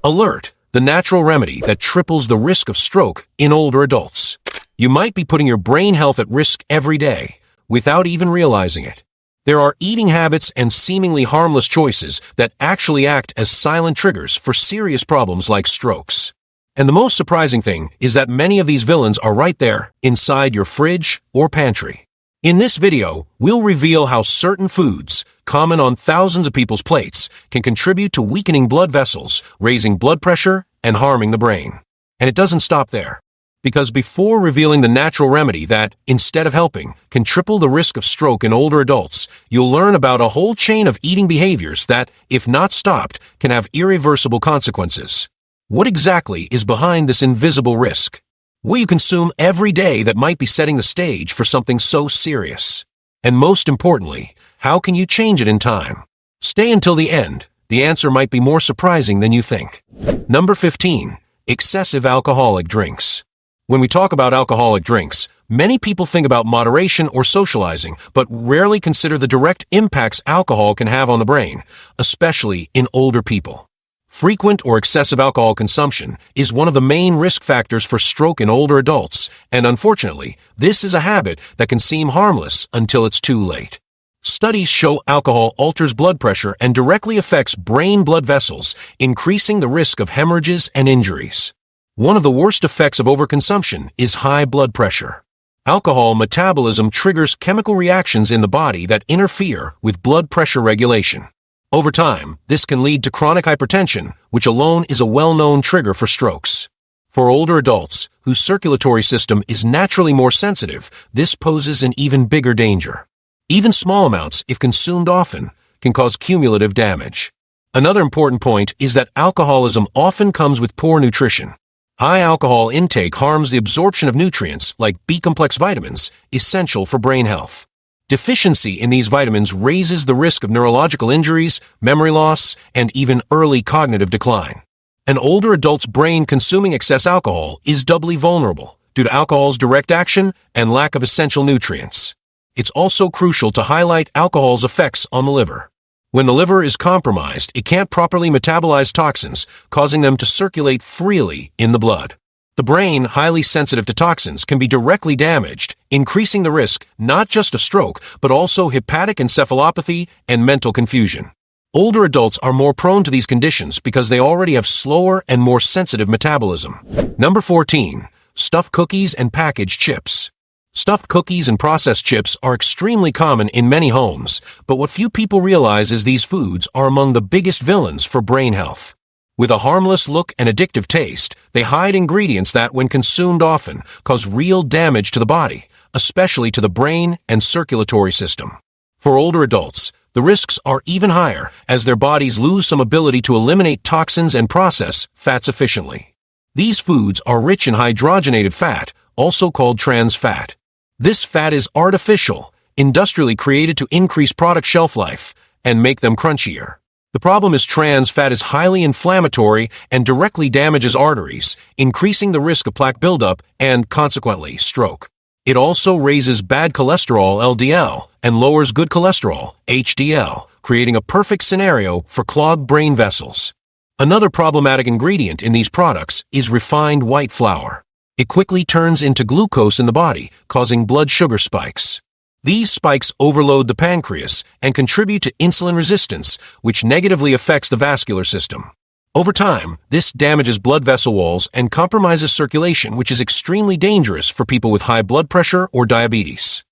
Alert, the natural remedy that triples the risk of stroke in older adults. You might be putting your brain health at risk every day, without even realizing it. There are eating habits and seemingly harmless choices that actually act as silent triggers for serious problems like strokes. And the most surprising thing is that many of these villains are right there, inside your fridge or pantry. In this video, we'll reveal how certain foods, common on thousands of people's plates, can contribute to weakening blood vessels, raising blood pressure, and harming the brain. And it doesn't stop there. Because before revealing the natural remedy that, instead of helping, can triple the risk of stroke in older adults, you'll learn about a whole chain of eating behaviors that, if not stopped, can have irreversible consequences. What exactly is behind this invisible risk? What you consume every day that might be setting the stage for something so serious? And most importantly, how can you change it in time? Stay until the end. The answer might be more surprising than you think. Number 15. Excessive alcoholic drinks. When we talk about alcoholic drinks, many people think about moderation or socializing, but rarely consider the direct impacts alcohol can have on the brain, especially in older people. Frequent or excessive alcohol consumption is one of the main risk factors for stroke in older adults, and unfortunately, this is a habit that can seem harmless until it's too late. Studies show alcohol alters blood pressure and directly affects brain blood vessels, increasing the risk of hemorrhages and injuries. One of the worst effects of overconsumption is high blood pressure. Alcohol metabolism triggers chemical reactions in the body that interfere with blood pressure regulation. Over time, this can lead to chronic hypertension, which alone is a well-known trigger for strokes. For older adults, whose circulatory system is naturally more sensitive, this poses an even bigger danger. Even small amounts, if consumed often, can cause cumulative damage. Another important point is that alcoholism often comes with poor nutrition. High alcohol intake harms the absorption of nutrients like B-complex vitamins, essential for brain health. Deficiency in these vitamins raises the risk of neurological injuries, memory loss, and even early cognitive decline. An older adult's brain consuming excess alcohol is doubly vulnerable due to alcohol's direct action and lack of essential nutrients. It's also crucial to highlight alcohol's effects on the liver. When the liver is compromised, it can't properly metabolize toxins, causing them to circulate freely in the blood. The brain, highly sensitive to toxins, can be directly damaged, increasing the risk not just of stroke, but also hepatic encephalopathy and mental confusion. Older adults are more prone to these conditions because they already have slower and more sensitive metabolism. Number 14. Stuffed cookies and packaged chips. Stuffed cookies and processed chips are extremely common in many homes, but what few people realize is these foods are among the biggest villains for brain health. With a harmless look and addictive taste, they hide ingredients that, when consumed often, cause real damage to the body, especially to the brain and circulatory system. For older adults, the risks are even higher as their bodies lose some ability to eliminate toxins and process fats efficiently. These foods are rich in hydrogenated fat, also called trans fat. This fat is artificial, industrially created to increase product shelf life and make them crunchier. The problem is trans fat is highly inflammatory and directly damages arteries, increasing the risk of plaque buildup and, consequently, stroke. It also raises bad cholesterol (LDL) and lowers good cholesterol (HDL), creating a perfect scenario for clogged brain vessels. Another problematic ingredient in these products is refined white flour. It quickly turns into glucose in the body, causing blood sugar spikes. These spikes overload the pancreas and contribute to insulin resistance, which negatively affects the vascular system. Over time, this damages blood vessel walls and compromises circulation, which is extremely dangerous for people with high blood pressure or diabetes.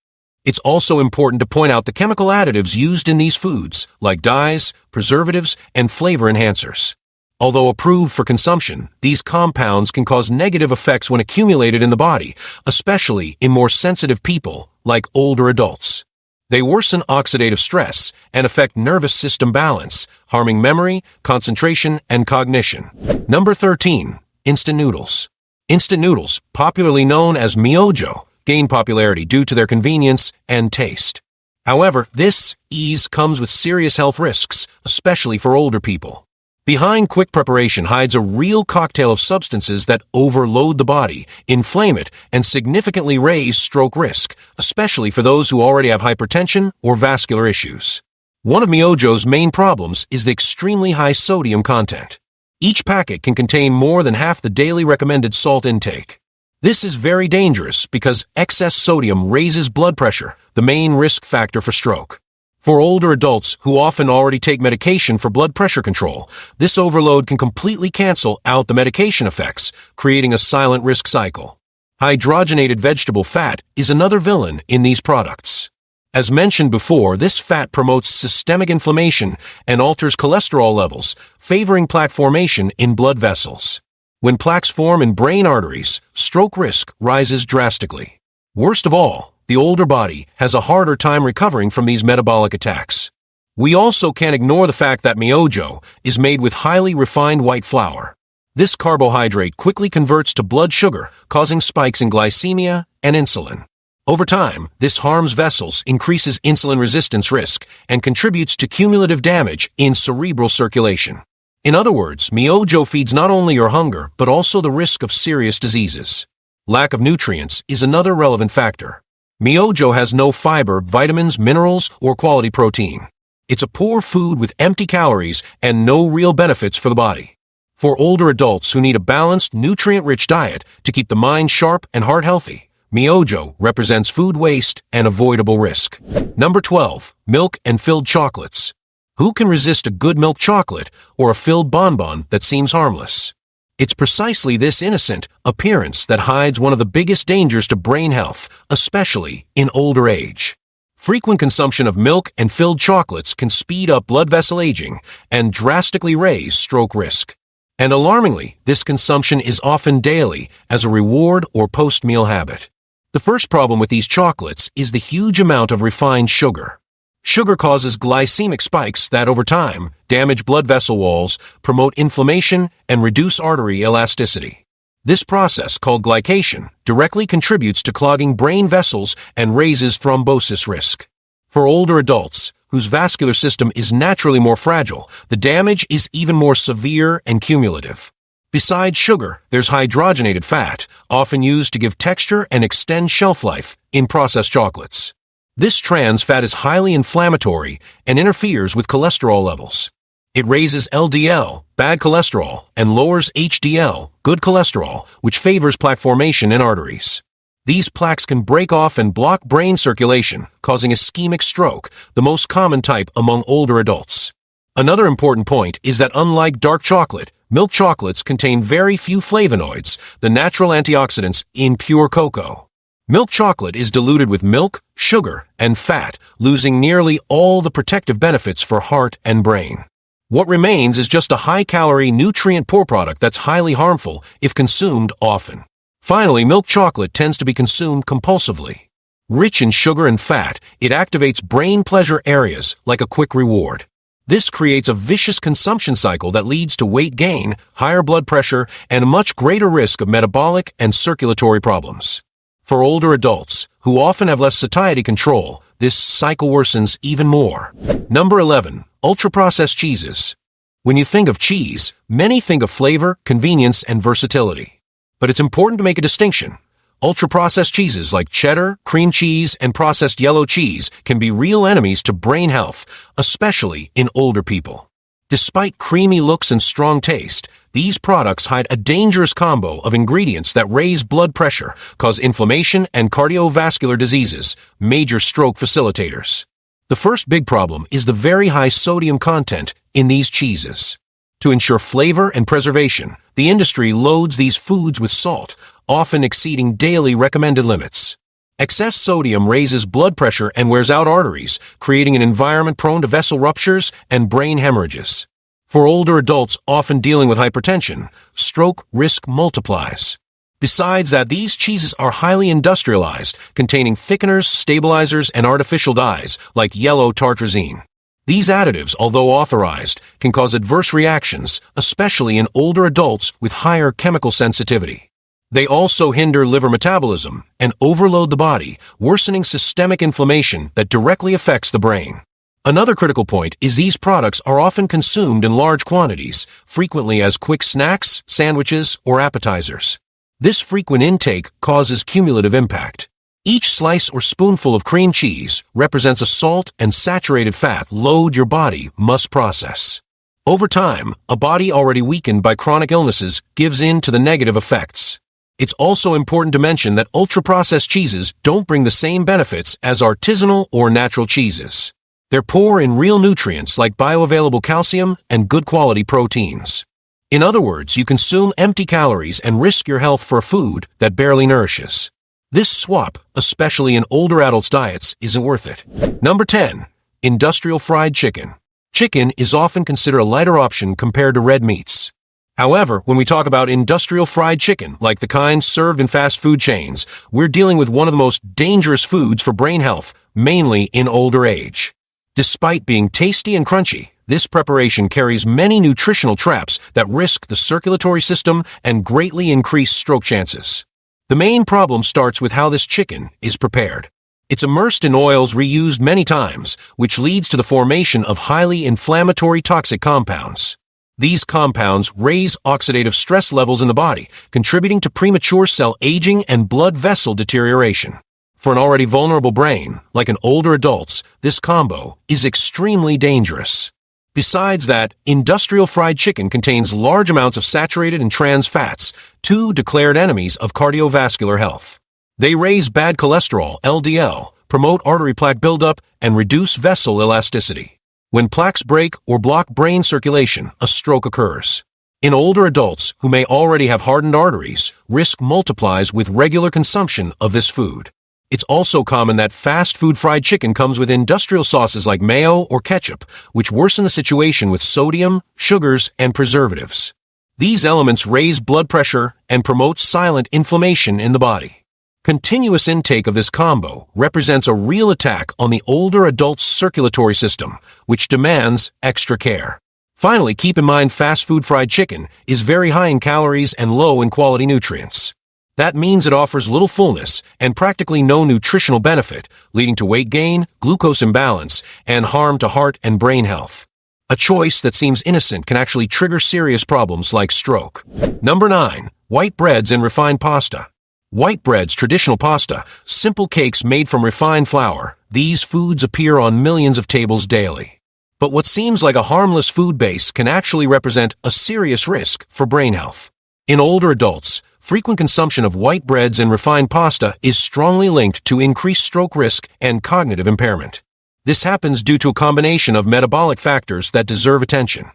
It's also important to point out the chemical additives used in these foods, like dyes, preservatives, and flavor enhancers. Although approved for consumption, these compounds can cause negative effects when accumulated in the body, especially in more sensitive people, like older adults. They worsen oxidative stress and affect nervous system balance, harming memory, concentration, and cognition. Number 13. Instant noodles. Instant noodles, popularly known as miyojo, gain popularity due to their convenience and taste. However, this ease comes with serious health risks, especially for older people. Behind quick preparation hides a real cocktail of substances that overload the body, inflame it, and significantly raise stroke risk, especially for those who already have hypertension or vascular issues. One of miyojo's main problems is the extremely high sodium content. Each packet can contain more than half the daily recommended salt intake. This is very dangerous because excess sodium raises blood pressure, the main risk factor for stroke. For older adults who often already take medication for blood pressure control, this overload can completely cancel out the medication effects, creating a silent risk cycle. Hydrogenated vegetable fat is another villain in these products. As mentioned before, this fat promotes systemic inflammation and alters cholesterol levels, favoring plaque formation in blood vessels. When plaques form in brain arteries, stroke risk rises drastically. Worst of all, the older body has a harder time recovering from these metabolic attacks. We also can't ignore the fact that 𝑚yojo is made with highly refined white flour. This carbohydrate quickly converts to blood sugar, causing spikes in glycemia and insulin. Over time, this harms vessels, increases insulin resistance risk, and contributes to cumulative damage in cerebral circulation. In other words, 𝑚yojo feeds not only your hunger, but also the risk of serious diseases. Lack of nutrients is another relevant factor. 𝑚yojo has no fiber, vitamins, minerals, or quality protein. It's a poor food with empty calories and no real benefits for the body. For older adults who need a balanced, nutrient-rich diet to keep the mind sharp and heart healthy, 𝑚yojo represents food waste and avoidable risk. Number 12. Milk and filled chocolates. Who can resist a good milk chocolate or a filled bonbon that seems harmless? It's precisely this innocent appearance that hides one of the biggest dangers to brain health, especially in older age. Frequent consumption of milk and filled chocolates can speed up blood vessel aging and drastically raise stroke risk. And alarmingly, this consumption is often daily as a reward or post-meal habit. The first problem with these chocolates is the huge amount of refined sugar. Sugar causes glycemic spikes that, over time, damage blood vessel walls, promote inflammation, and reduce artery elasticity. This process, called glycation, directly contributes to clogging brain vessels and raises thrombosis risk. For older adults, whose vascular system is naturally more fragile, the damage is even more severe and cumulative. Besides sugar, there's hydrogenated fat, often used to give texture and extend shelf life in processed chocolates. This trans fat is highly inflammatory and interferes with cholesterol levels. It raises LDL, bad cholesterol, and lowers HDL, good cholesterol, which favors plaque formation in arteries. These plaques can break off and block brain circulation, causing ischemic stroke, the most common type among older adults. Another important point is that unlike dark chocolate, milk chocolates contain very few flavonoids, the natural antioxidants in pure cocoa. Milk chocolate is diluted with milk, sugar, and fat, losing nearly all the protective benefits for heart and brain. What remains is just a high-calorie, nutrient-poor product that's highly harmful if consumed often. Finally, milk chocolate tends to be consumed compulsively. Rich in sugar and fat, it activates brain pleasure areas like a quick reward. This creates a vicious consumption cycle that leads to weight gain, higher blood pressure, and a much greater risk of metabolic and circulatory problems. For older adults, who often have less satiety control, this cycle worsens even more. Number 11. Ultra-processed cheeses. When you think of cheese, many think of flavor, convenience, and versatility. But it's important to make a distinction. Ultra-processed cheeses like cheddar, cream cheese, and processed yellow cheese can be real enemies to brain health, especially in older people. Despite creamy looks and strong taste, these products hide a dangerous combo of ingredients that raise blood pressure, cause inflammation and cardiovascular diseases, major stroke facilitators. The first big problem is the very high sodium content in these cheeses. To ensure flavor and preservation, the industry loads these foods with salt, often exceeding daily recommended limits. Excess sodium raises blood pressure and wears out arteries, creating an environment prone to vessel ruptures and brain hemorrhages. For older adults often dealing with hypertension, stroke risk multiplies. Besides that, these cheeses are highly industrialized, containing thickeners, stabilizers, and artificial dyes, like yellow tartrazine. These additives, although authorized, can cause adverse reactions, especially in older adults with higher chemical sensitivity. They also hinder liver metabolism and overload the body, worsening systemic inflammation that directly affects the brain. Another critical point is these products are often consumed in large quantities, frequently as quick snacks, sandwiches, or appetizers. This frequent intake causes cumulative impact. Each slice or spoonful of cream cheese represents a salt and saturated fat load your body must process. Over time, a body already weakened by chronic illnesses gives in to the negative effects. It's also important to mention that ultra-processed cheeses don't bring the same benefits as artisanal or natural cheeses. They're poor in real nutrients like bioavailable calcium and good quality proteins. In other words, you consume empty calories and risk your health for a food that barely nourishes. This swap, especially in older adults' diets, isn't worth it. Number 10. Industrial fried chicken. Chicken is often considered a lighter option compared to red meats. However, when we talk about industrial fried chicken, like the kind served in fast food chains, we're dealing with one of the most dangerous foods for brain health, mainly in older age. Despite being tasty and crunchy, this preparation carries many nutritional traps that risk the circulatory system and greatly increase stroke chances. The main problem starts with how this chicken is prepared. It's immersed in oils reused many times, which leads to the formation of highly inflammatory toxic compounds. These compounds raise oxidative stress levels in the body, contributing to premature cell aging and blood vessel deterioration. For an already vulnerable brain, like an older adult's, this combo is extremely dangerous. Besides that, industrial fried chicken contains large amounts of saturated and trans fats, two declared enemies of cardiovascular health. They raise bad cholesterol, LDL, promote artery plaque buildup, and reduce vessel elasticity. When plaques break or block brain circulation, a stroke occurs. In older adults who may already have hardened arteries, risk multiplies with regular consumption of this food. It's also common that fast food fried chicken comes with industrial sauces like mayo or ketchup, which worsen the situation with sodium, sugars, and preservatives. These elements raise blood pressure and promote silent inflammation in the body. Continuous intake of this combo represents a real attack on the older adult's circulatory system, which demands extra care. Finally, keep in mind fast food fried chicken is very high in calories and low in quality nutrients. That means it offers little fullness and practically no nutritional benefit, leading to weight gain, glucose imbalance, and harm to heart and brain health. A choice that seems innocent can actually trigger serious problems like stroke. Number 9. White breads and refined pasta. White breads, traditional pasta, simple cakes made from refined flour. These foods appear on millions of tables daily. But what seems like a harmless food base can actually represent a serious risk for brain health. In older adults, frequent consumption of white breads and refined pasta is strongly linked to increased stroke risk and cognitive impairment. This happens due to a combination of metabolic factors that deserve attention.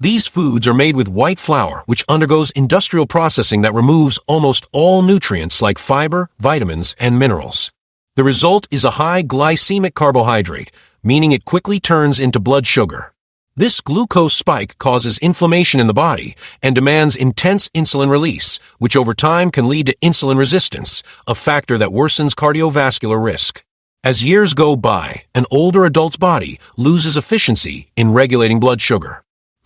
These foods are made with white flour, which undergoes industrial processing that removes almost all nutrients like fiber, vitamins, and minerals. The result is a high glycemic carbohydrate, meaning it quickly turns into blood sugar. This glucose spike causes inflammation in the body and demands intense insulin release, which over time can lead to insulin resistance, a factor that worsens cardiovascular risk. As years go by, an older adult's body loses efficiency in regulating blood sugar.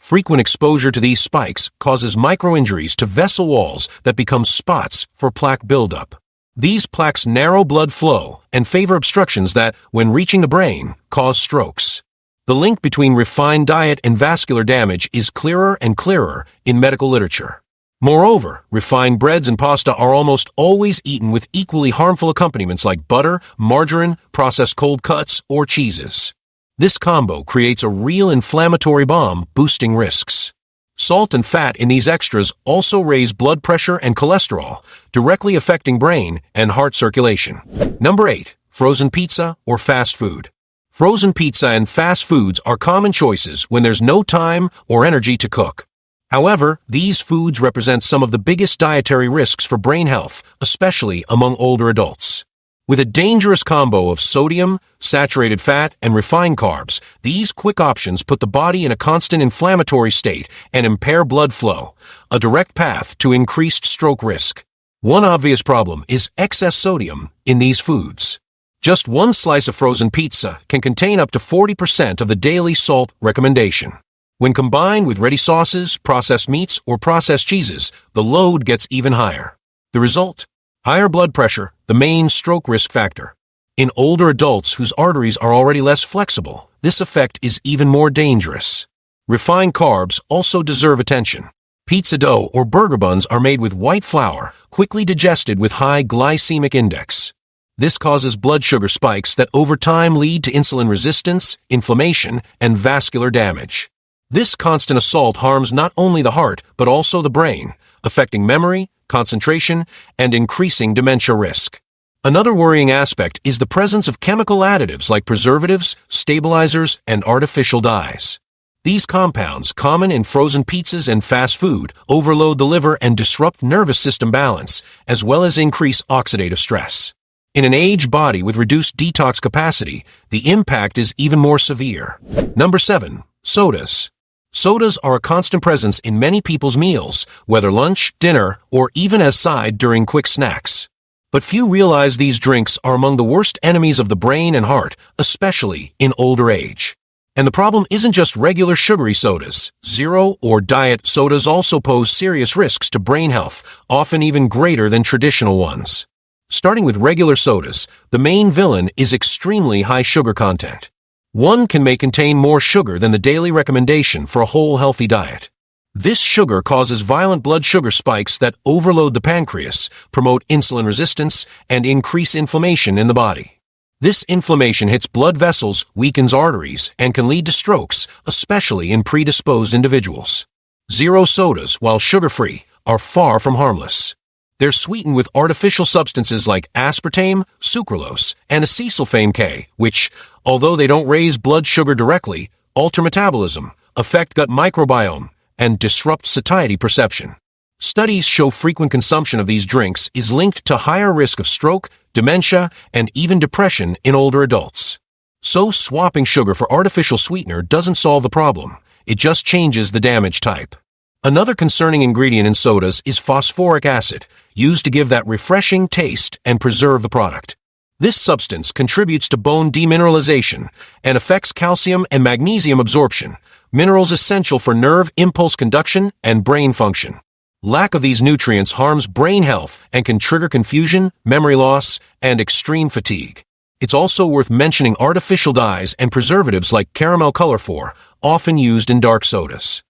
Frequent exposure to these spikes causes microinjuries to vessel walls that become spots for plaque buildup. These plaques narrow blood flow and favor obstructions that, when reaching the brain, cause strokes. The link between refined diet and vascular damage is clearer and clearer in medical literature. Moreover, refined breads and pasta are almost always eaten with equally harmful accompaniments like butter, margarine, processed cold cuts, or cheeses. This combo creates a real inflammatory bomb, boosting risks. Salt and fat in these extras also raise blood pressure and cholesterol, directly affecting brain and heart circulation. Number 8. Frozen pizza or fast food. Frozen pizza and fast foods are common choices when there's no time or energy to cook. However, these foods represent some of the biggest dietary risks for brain health, especially among older adults. With a dangerous combo of sodium, saturated fat, and refined carbs, these quick options put the body in a constant inflammatory state and impair blood flow, a direct path to increased stroke risk. One obvious problem is excess sodium in these foods. Just one slice of frozen pizza can contain up to 40% of the daily salt recommendation. When combined with ready sauces, processed meats, or processed cheeses, the load gets even higher. The result? Higher blood pressure, the main stroke risk factor. In older adults whose arteries are already less flexible, this effect is even more dangerous. Refined carbs also deserve attention. Pizza dough or burger buns are made with white flour, quickly digested with high glycemic index. This causes blood sugar spikes that over time lead to insulin resistance, inflammation, and vascular damage. This constant assault harms not only the heart, but also the brain, affecting memory, concentration, and increasing dementia risk. Another worrying aspect is the presence of chemical additives like preservatives, stabilizers, and artificial dyes. These compounds, common in frozen pizzas and fast food, overload the liver and disrupt nervous system balance, as well as increase oxidative stress. In an aged body with reduced detox capacity, the impact is even more severe. Number 7. Sodas. Sodas are a constant presence in many people's meals, whether lunch, dinner, or even as side during quick snacks. But few realize these drinks are among the worst enemies of the brain and heart, especially in older age. And the problem isn't just regular sugary sodas. Zero or diet sodas also pose serious risks to brain health, often even greater than traditional ones. Starting with regular sodas, the main villain is extremely high sugar content. One may contain more sugar than the daily recommendation for a whole healthy diet. This sugar causes violent blood sugar spikes that overload the pancreas, promote insulin resistance, and increase inflammation in the body. This inflammation hits blood vessels, weakens arteries, and can lead to strokes, especially in predisposed individuals. Zero sodas, while sugar-free, are far from harmless. They're sweetened with artificial substances like aspartame, sucralose, and acesulfame K, which, although they don't raise blood sugar directly, alter metabolism, affect gut microbiome, and disrupt satiety perception. Studies show frequent consumption of these drinks is linked to higher risk of stroke, dementia, and even depression in older adults. So swapping sugar for artificial sweetener doesn't solve the problem, it just changes the damage type. Another concerning ingredient in sodas is phosphoric acid, used to give that refreshing taste and preserve the product. This substance contributes to bone demineralization and affects calcium and magnesium absorption, minerals essential for nerve impulse conduction and brain function. Lack of these nutrients harms brain health and can trigger confusion, memory loss, and extreme fatigue. It's also worth mentioning artificial dyes and preservatives like caramel colorphor, often used in dark sodas.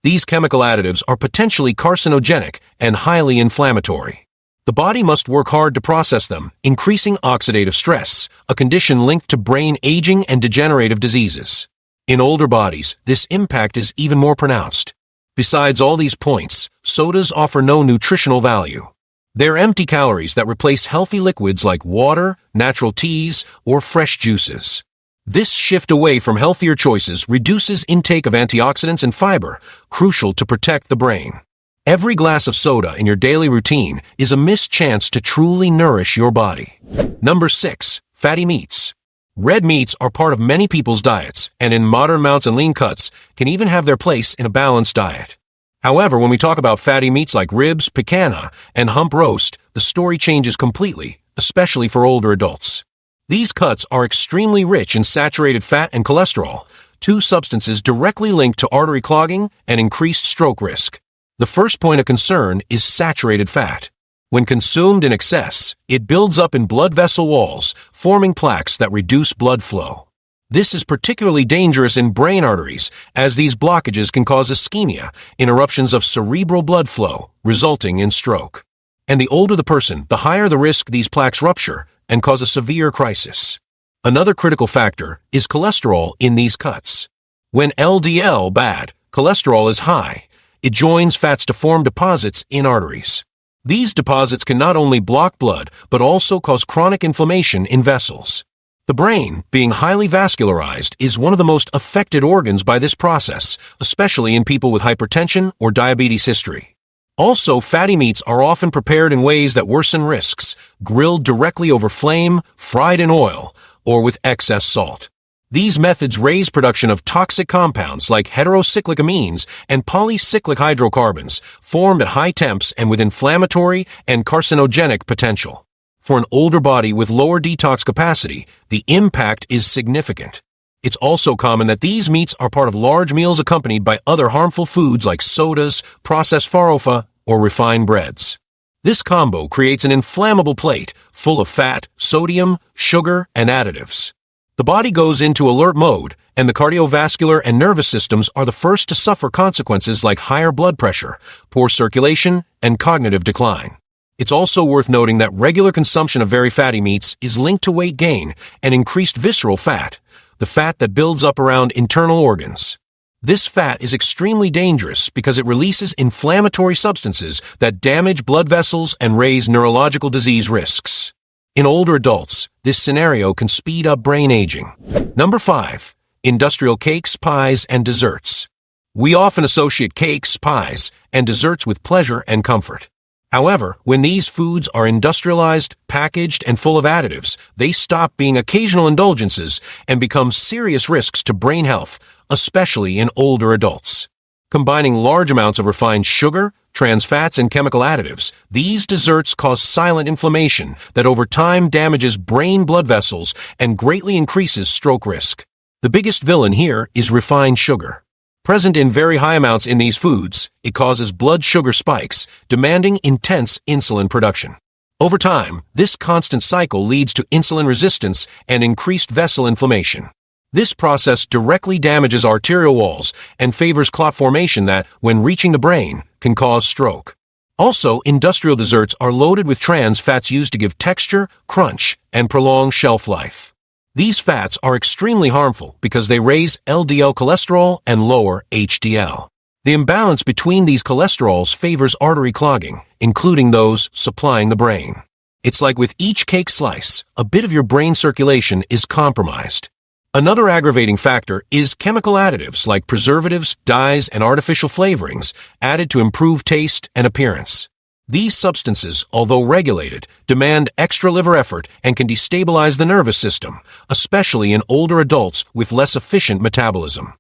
These chemical additives are potentially carcinogenic and highly inflammatory. The body must work hard to process them, increasing oxidative stress, a condition linked to brain aging and degenerative diseases. In older bodies, this impact is even more pronounced. Besides all these points, sodas offer no nutritional value. They're empty calories that replace healthy liquids like water, natural teas, or fresh juices. This shift away from healthier choices reduces intake of antioxidants and fiber, crucial to protect the brain. Every glass of soda in your daily routine is a missed chance to truly nourish your body. Number 6. Fatty meats. Red meats are part of many people's diets, and in modern mounts and lean cuts, can even have their place in a balanced diet. However, when we talk about fatty meats like ribs, picanha, and hump roast, the story changes completely, especially for older adults. These cuts are extremely rich in saturated fat and cholesterol, two substances directly linked to artery clogging and increased stroke risk. The first point of concern is saturated fat. When consumed in excess, it builds up in blood vessel walls, forming plaques that reduce blood flow. This is particularly dangerous in brain arteries, as these blockages can cause ischemia, interruptions of cerebral blood flow, resulting in stroke. And the older the person, the higher the risk these plaques rupture and cause a severe crisis. Another critical factor is cholesterol in these cuts. When LDL bad, cholesterol is high, it joins fats to form deposits in arteries. These deposits can not only block blood, but also cause chronic inflammation in vessels. The brain, being highly vascularized, is one of the most affected organs by this process, especially in people with hypertension or diabetes history. Also, fatty meats are often prepared in ways that worsen risks, grilled directly over flame, fried in oil, or with excess salt. These methods raise production of toxic compounds like heterocyclic amines and polycyclic hydrocarbons, formed at high temps and with inflammatory and carcinogenic potential. For an older body with lower detox capacity, the impact is significant. It's also common that these meats are part of large meals accompanied by other harmful foods like sodas, processed farofa, or refined breads. This combo creates an inflammable plate full of fat, sodium, sugar, and additives. The body goes into alert mode, and the cardiovascular and nervous systems are the first to suffer consequences like higher blood pressure, poor circulation, and cognitive decline. It's also worth noting that regular consumption of very fatty meats is linked to weight gain and increased visceral fat, the fat that builds up around internal organs. This fat is extremely dangerous because it releases inflammatory substances that damage blood vessels and raise neurological disease risks. In older adults, this scenario can speed up brain aging. Number 5. Industrial cakes, pies, and desserts. We often associate cakes, pies, and desserts with pleasure and comfort. However, when these foods are industrialized, packaged, and full of additives, they stop being occasional indulgences and become serious risks to brain health, especially in older adults. Combining large amounts of refined sugar, trans fats, and chemical additives, these desserts cause silent inflammation that over time damages brain blood vessels and greatly increases stroke risk. The biggest villain here is refined sugar. Present in very high amounts in these foods, it causes blood sugar spikes, demanding intense insulin production. Over time, this constant cycle leads to insulin resistance and increased vessel inflammation. This process directly damages arterial walls and favors clot formation that, when reaching the brain, can cause stroke. Also, industrial desserts are loaded with trans fats used to give texture, crunch, and prolong shelf life. These fats are extremely harmful because they raise LDL cholesterol and lower HDL. The imbalance between these cholesterols favors artery clogging, including those supplying the brain. It's like with each cake slice, a bit of your brain circulation is compromised. Another aggravating factor is chemical additives like preservatives, dyes, and artificial flavorings added to improve taste and appearance. These substances, although regulated, demand extra liver effort and can destabilize the nervous system, especially in older adults with less efficient metabolism.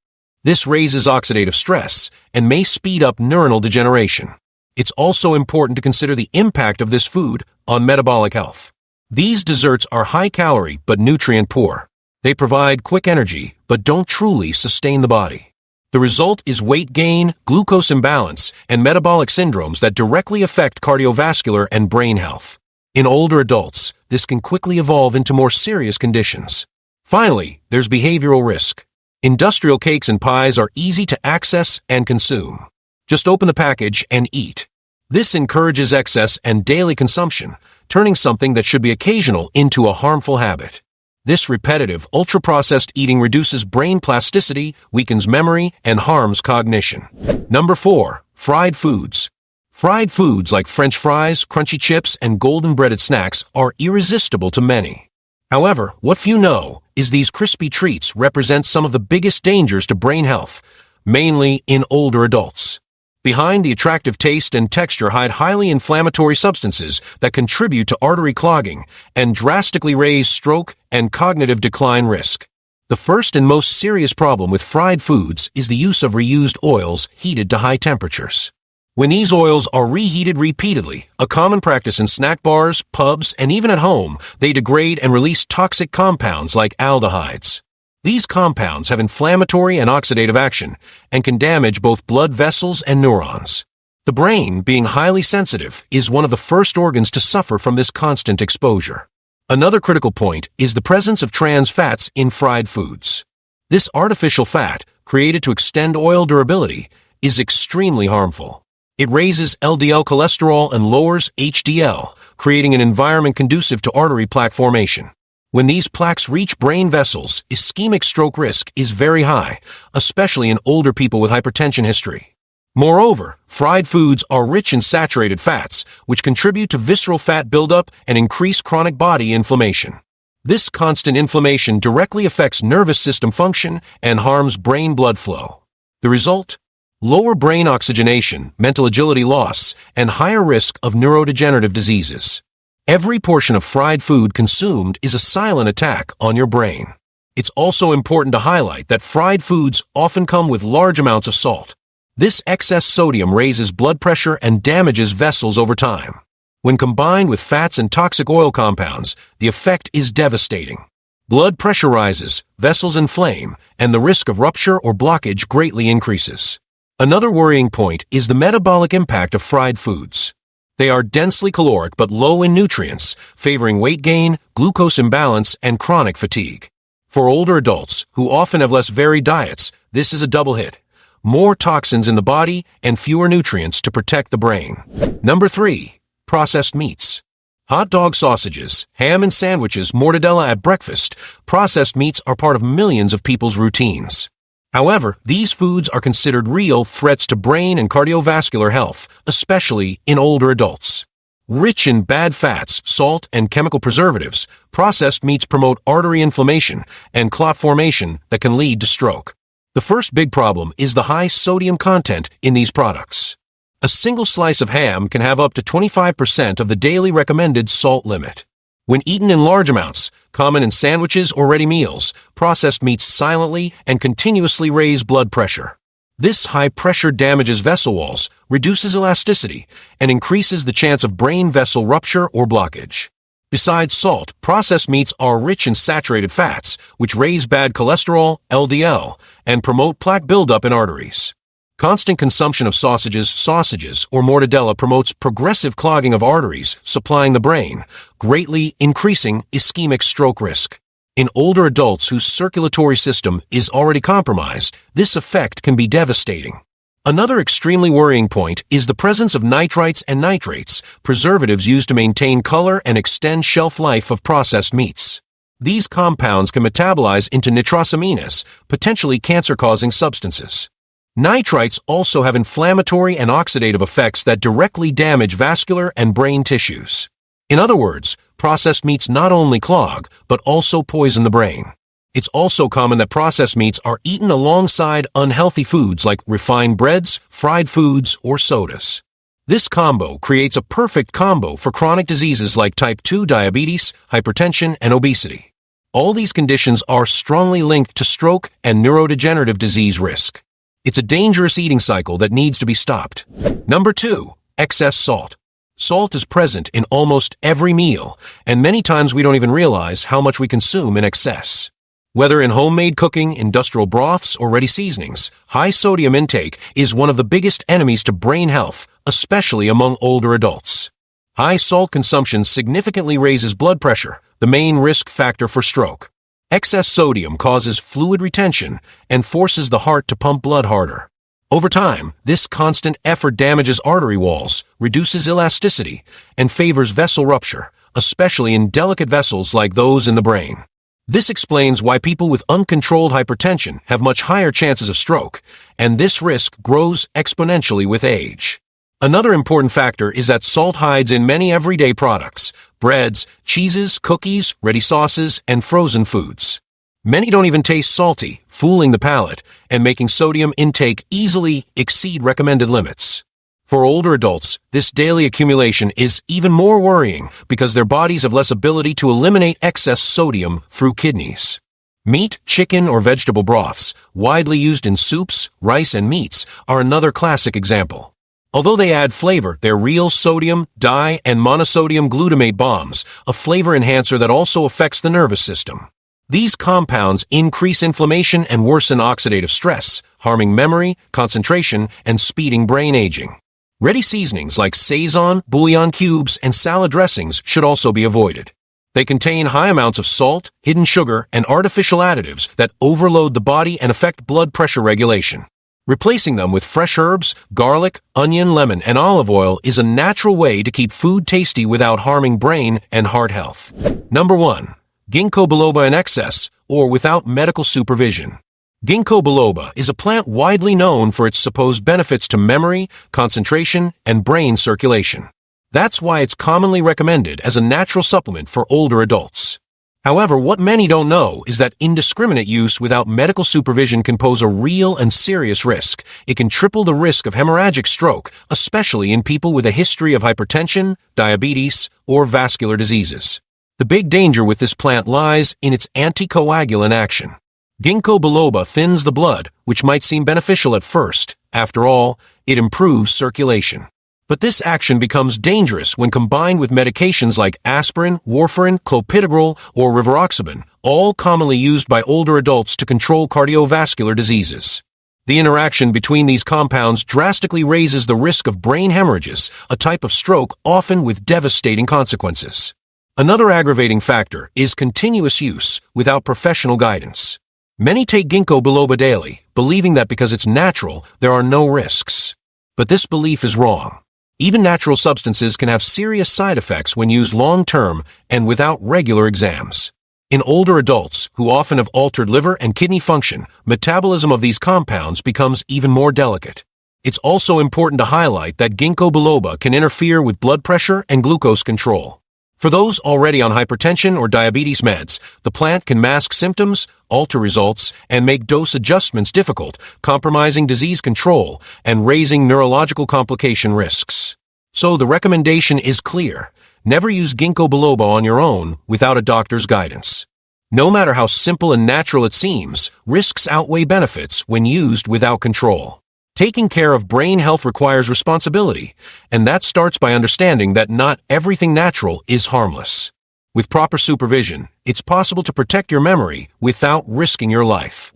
This raises oxidative stress and may speed up neuronal degeneration. It's also important to consider the impact of this food on metabolic health. These desserts are high-calorie but nutrient-poor. They provide quick energy but don't truly sustain the body. The result is weight gain, glucose imbalance, and metabolic syndromes that directly affect cardiovascular and brain health. In older adults, this can quickly evolve into more serious conditions. Finally, there's behavioral risk. Industrial cakes and pies are easy to access and consume. Just open the package and eat. This encourages excess and daily consumption, turning something that should be occasional into a harmful habit. This repetitive, ultra-processed eating reduces brain plasticity, weakens memory, and harms cognition. Number 4. Fried foods. Fried foods like French fries, crunchy chips, and golden breaded snacks are irresistible to many. However, what few know is these crispy treats represent some of the biggest dangers to brain health, mainly in older adults. Behind the attractive taste and texture hide highly inflammatory substances that contribute to artery clogging and drastically raise stroke and cognitive decline risk. The first and most serious problem with fried foods is the use of reused oils heated to high temperatures. When these oils are reheated repeatedly, a common practice in snack bars, pubs, and even at home, they degrade and release toxic compounds like aldehydes. These compounds have inflammatory and oxidative action and can damage both blood vessels and neurons. The brain, being highly sensitive, is one of the first organs to suffer from this constant exposure. Another critical point is the presence of trans fats in fried foods. This artificial fat, created to extend oil durability, is extremely harmful. It raises LDL cholesterol and lowers HDL, creating an environment conducive to artery plaque formation. When these plaques reach brain vessels, ischemic stroke risk is very high, especially in older people with hypertension history. Moreover, fried foods are rich in saturated fats, which contribute to visceral fat buildup and increase chronic body inflammation. This constant inflammation directly affects nervous system function and harms brain blood flow. The result? Lower brain oxygenation, mental agility loss, and higher risk of neurodegenerative diseases. Every portion of fried food consumed is a silent attack on your brain. It's also important to highlight that fried foods often come with large amounts of salt. This excess sodium raises blood pressure and damages vessels over time. When combined with fats and toxic oil compounds, the effect is devastating. Blood pressure rises, vessels inflame, and the risk of rupture or blockage greatly increases. Another worrying point is the metabolic impact of fried foods. They are densely caloric but low in nutrients, favoring weight gain, glucose imbalance, and chronic fatigue. For older adults, who often have less varied diets, this is a double hit. More toxins in the body and fewer nutrients to protect the brain. Number 3. Processed meats. Hot dog sausages, ham and sandwiches, mortadella at breakfast. Processed meats are part of millions of people's routines. However, these foods are considered real threats to brain and cardiovascular health, especially in older adults. Rich in bad fats, salt, and chemical preservatives, processed meats promote artery inflammation and clot formation that can lead to stroke. The first big problem is the high sodium content in these products. A single slice of ham can have up to 25% of the daily recommended salt limit. When eaten in large amounts, common in sandwiches or ready meals, processed meats silently and continuously raise blood pressure. This high pressure damages vessel walls, reduces elasticity, and increases the chance of brain vessel rupture or blockage. Besides salt, processed meats are rich in saturated fats, which raise bad cholesterol, LDL, and promote plaque buildup in arteries. Constant consumption of sausages, or mortadella promotes progressive clogging of arteries supplying the brain, greatly increasing ischemic stroke risk. In older adults whose circulatory system is already compromised, this effect can be devastating. Another extremely worrying point is the presence of nitrites and nitrates, preservatives used to maintain color and extend shelf life of processed meats. These compounds can metabolize into nitrosamines, potentially cancer-causing substances. Nitrites also have inflammatory and oxidative effects that directly damage vascular and brain tissues. In other words, processed meats not only clog, but also poison the brain. It's also common that processed meats are eaten alongside unhealthy foods like refined breads, fried foods, or sodas. This combo creates a perfect combo for chronic diseases like type 2 diabetes, hypertension, and obesity. All these conditions are strongly linked to stroke and neurodegenerative disease risk. It's a dangerous eating cycle that needs to be stopped. Number 2. Excess salt. Salt is present in almost every meal, and many times we don't even realize how much we consume in excess. Whether in homemade cooking, industrial broths, or ready seasonings, high sodium intake is one of the biggest enemies to brain health, especially among older adults. High salt consumption significantly raises blood pressure, the main risk factor for stroke. Excess sodium causes fluid retention and forces the heart to pump blood harder. Over time, this constant effort damages artery walls, reduces elasticity, and favors vessel rupture, especially in delicate vessels like those in the brain. This explains why people with uncontrolled hypertension have much higher chances of stroke, and this risk grows exponentially with age. Another important factor is that salt hides in many everyday products: breads, cheeses, cookies, ready sauces, and frozen foods. Many don't even taste salty, fooling the palate and making sodium intake easily exceed recommended limits. For older adults, this daily accumulation is even more worrying because their bodies have less ability to eliminate excess sodium through kidneys. Meat, chicken, or vegetable broths, widely used in soups, rice, and meats, are another classic example. Although they add flavor, they're real sodium, di, and monosodium glutamate bombs, a flavor enhancer that also affects the nervous system. These compounds increase inflammation and worsen oxidative stress, harming memory, concentration, and speeding brain aging. Ready seasonings like Szechuan, bouillon cubes, and salad dressings should also be avoided. They contain high amounts of salt, hidden sugar, and artificial additives that overload the body and affect blood pressure regulation. Replacing them with fresh herbs, garlic, onion, lemon, and olive oil is a natural way to keep food tasty without harming brain and heart health. Number 1. Ginkgo biloba in excess or without medical supervision. Ginkgo biloba is a plant widely known for its supposed benefits to memory, concentration, and brain circulation. That's why it's commonly recommended as a natural supplement for older adults. However, what many don't know is that indiscriminate use without medical supervision can pose a real and serious risk. It can triple the risk of hemorrhagic stroke, especially in people with a history of hypertension, diabetes, or vascular diseases. The big danger with this plant lies in its anticoagulant action. Ginkgo biloba thins the blood, which might seem beneficial at first. After all, it improves circulation. But this action becomes dangerous when combined with medications like aspirin, warfarin, clopidogrel, or rivaroxaban, all commonly used by older adults to control cardiovascular diseases. The interaction between these compounds drastically raises the risk of brain hemorrhages, a type of stroke often with devastating consequences. Another aggravating factor is continuous use without professional guidance. Many take ginkgo biloba daily, believing that because it's natural, there are no risks. But this belief is wrong. Even natural substances can have serious side effects when used long-term and without regular exams. In older adults, who often have altered liver and kidney function, metabolism of these compounds becomes even more delicate. It's also important to highlight that ginkgo biloba can interfere with blood pressure and glucose control. For those already on hypertension or diabetes meds, the plant can mask symptoms, alter results, and make dose adjustments difficult, compromising disease control and raising neurological complication risks. So the recommendation is clear. Never use ginkgo biloba on your own without a doctor's guidance. No matter how simple and natural it seems, risks outweigh benefits when used without control. Taking care of brain health requires responsibility, and that starts by understanding that not everything natural is harmless. With proper supervision, it's possible to protect your memory without risking your life.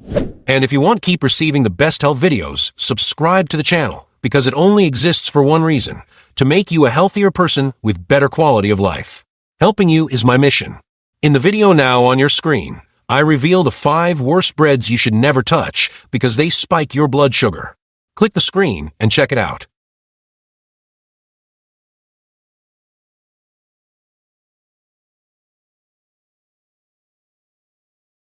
And if you want to keep receiving the best health videos, subscribe to the channel, because it only exists for one reason: to make you a healthier person with better quality of life. Helping you is my mission. In the video now on your screen, I reveal the 5 worst breads you should never touch because they spike your blood sugar. Click the screen and check it out.